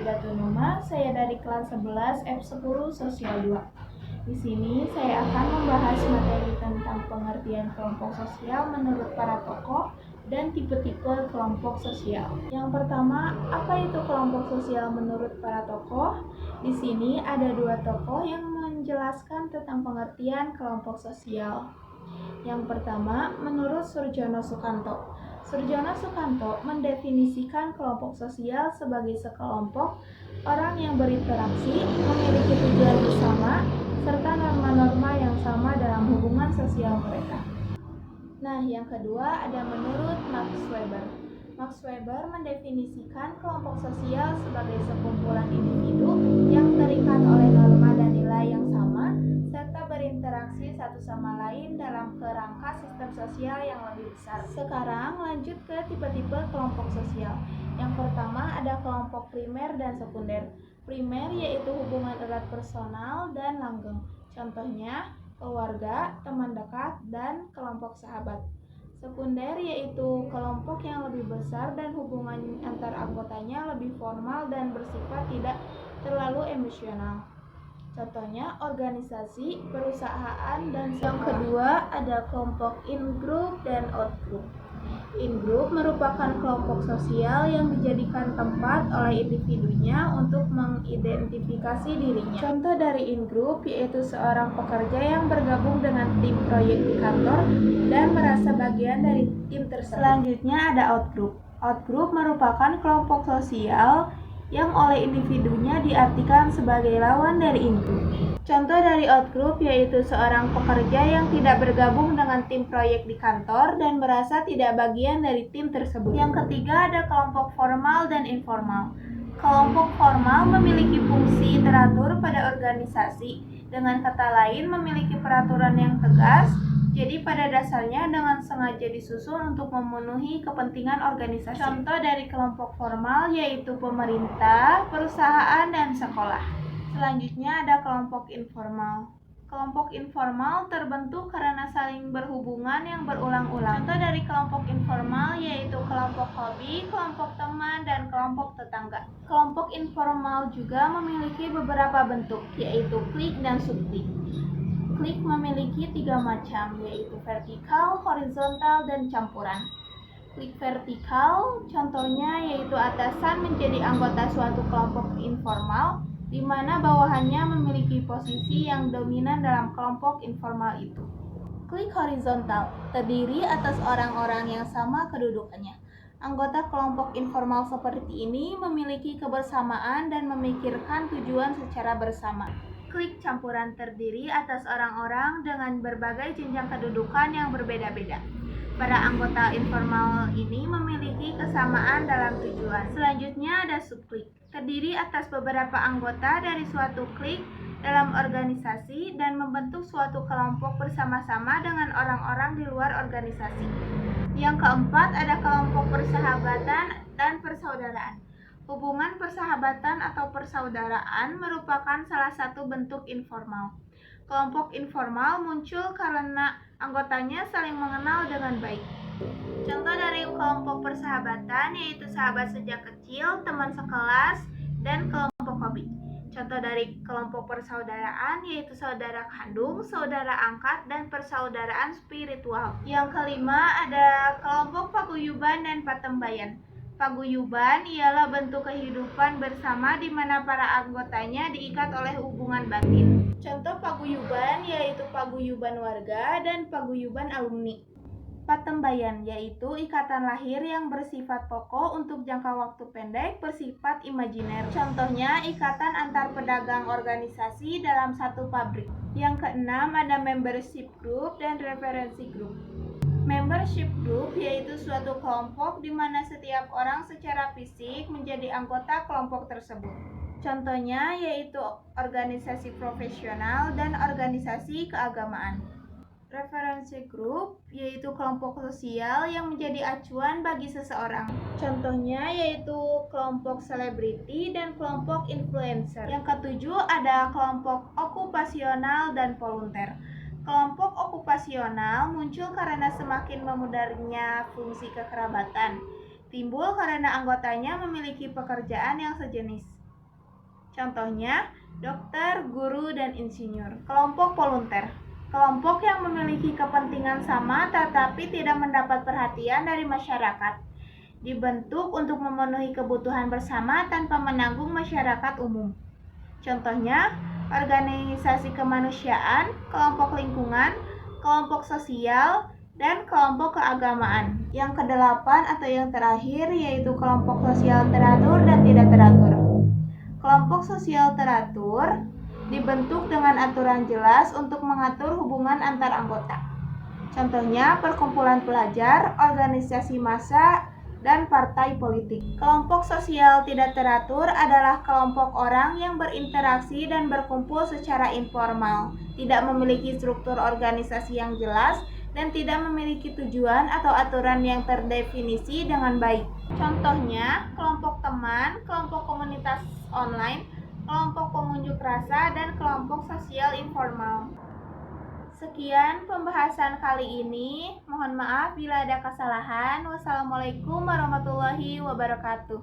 Widatunuma, saya dari kelas 11 F10 Sosial 2. Di sini saya akan membahas materi tentang pengertian kelompok sosial menurut para tokoh dan tipe-tipe kelompok sosial. Yang pertama, apa itu kelompok sosial menurut para tokoh? Di sini ada dua tokoh yang menjelaskan tentang pengertian kelompok sosial. Yang pertama, menurut Surjono Sukanto. Surjono Sukanto mendefinisikan kelompok sosial sebagai sekelompok orang yang berinteraksi, memiliki tujuan bersama, serta norma-norma yang sama dalam hubungan sosial mereka. Nah, yang kedua ada menurut Max Weber. Max Weber mendefinisikan kelompok sosial sebagai sekumpulan individu yang terikat oleh norma dan nilai yang sama, serta berinteraksi satu sama lain dalam kerangka sistem sosial yang lebih besar. Sekarang lanjut ke tipe-tipe kelompok sosial. Yang pertama ada kelompok primer dan sekunder. Primer yaitu hubungan erat personal dan langgeng. Contohnya keluarga, teman dekat, dan kelompok sahabat. Sekunder yaitu kelompok yang lebih besar dan hubungan antar anggotanya lebih formal dan bersifat tidak terlalu emosional. Contohnya organisasi, perusahaan, dan sekolah. Yang kedua ada kelompok in-group dan out-group. In-group merupakan kelompok sosial yang dijadikan tempat oleh individunya untuk mengidentifikasi dirinya. Contoh dari in-group yaitu seorang pekerja yang bergabung dengan tim proyek di kantor dan merasa bagian dari tim tersebut. Selanjutnya ada out-group. Out-group merupakan kelompok sosial yang oleh individunya diartikan sebagai lawan dari in-group. Contoh dari out-group yaitu seorang pekerja yang tidak bergabung dengan tim proyek di kantor dan merasa tidak bagian dari tim tersebut. Yang ketiga ada kelompok formal dan informal. Kelompok formal memiliki fungsi teratur pada organisasi, dengan kata lain memiliki peraturan yang tegas. Jadi pada dasarnya dengan sengaja disusun untuk memenuhi kepentingan organisasi. Contoh dari kelompok formal yaitu pemerintah, perusahaan, dan sekolah. Selanjutnya ada kelompok informal. Kelompok informal terbentuk karena saling berhubungan yang berulang-ulang. Contoh dari kelompok informal yaitu kelompok hobi, kelompok teman, dan kelompok tetangga. Kelompok informal juga memiliki beberapa bentuk, yaitu klik dan subklik. Klik memiliki 3 macam, yaitu vertikal, horizontal, dan campuran. Klik vertikal, contohnya yaitu atasan menjadi anggota suatu kelompok informal, di mana bawahannya memiliki posisi yang dominan dalam kelompok informal itu. Klik horizontal, terdiri atas orang-orang yang sama kedudukannya. Anggota kelompok informal seperti ini memiliki kebersamaan dan memikirkan tujuan secara bersama. Klik campuran terdiri atas orang-orang dengan berbagai jenjang kedudukan yang berbeda-beda. Para anggota informal ini memiliki kesamaan dalam tujuan. Selanjutnya ada subklik, terdiri atas beberapa anggota dari suatu klik dalam organisasi dan membentuk suatu kelompok bersama-sama dengan orang-orang di luar organisasi. Yang keempat ada kelompok persahabatan dan persaudaraan. Hubungan persahabatan atau persaudaraan merupakan salah satu bentuk informal. Kelompok informal muncul karena anggotanya saling mengenal dengan baik. Contoh dari kelompok persahabatan yaitu sahabat sejak kecil, teman sekelas, dan kelompok hobi. Contoh dari kelompok persaudaraan yaitu saudara kandung, saudara angkat, dan persaudaraan spiritual. Yang kelima ada kelompok paguyuban dan patembayan. Paguyuban ialah bentuk kehidupan bersama di mana para anggotanya diikat oleh hubungan batin. Contoh paguyuban yaitu paguyuban warga dan paguyuban alumni. Patembayan yaitu ikatan lahir yang bersifat pokok untuk jangka waktu pendek bersifat imajiner. Contohnya ikatan antar pedagang organisasi dalam satu pabrik. Yang keenam ada membership group dan referensi group. Membership group yaitu suatu kelompok di mana setiap orang secara fisik menjadi anggota kelompok tersebut. Contohnya yaitu organisasi profesional dan organisasi keagamaan. Referensi group yaitu kelompok sosial yang menjadi acuan bagi seseorang. Contohnya yaitu kelompok selebriti dan kelompok influencer. Yang ketujuh ada kelompok okupasional dan volunteer. Kelompok okupasional muncul karena semakin memudarnya fungsi kekerabatan. Timbul karena anggotanya memiliki pekerjaan yang sejenis. Contohnya, dokter, guru, dan insinyur. Kelompok volunteer. Kelompok yang memiliki kepentingan sama tetapi tidak mendapat perhatian dari masyarakat. Dibentuk untuk memenuhi kebutuhan bersama tanpa menanggung masyarakat umum. Contohnya, organisasi kemanusiaan, kelompok lingkungan, kelompok sosial, dan kelompok keagamaan. Yang kedelapan atau yang terakhir yaitu kelompok sosial teratur dan tidak teratur. Kelompok sosial teratur dibentuk dengan aturan jelas untuk mengatur hubungan antar anggota. Contohnya, perkumpulan pelajar, organisasi massa, dan partai politik. Kelompok sosial tidak teratur adalah kelompok orang yang berinteraksi dan berkumpul secara informal, tidak memiliki struktur organisasi yang jelas, dan tidak memiliki tujuan atau aturan yang terdefinisi dengan baik. Contohnya, kelompok teman, kelompok komunitas online, kelompok pengunjuk rasa, dan kelompok sosial informal. Sekian pembahasan kali ini. Mohon maaf bila ada kesalahan. Wassalamualaikum warahmatullahi wabarakatuh.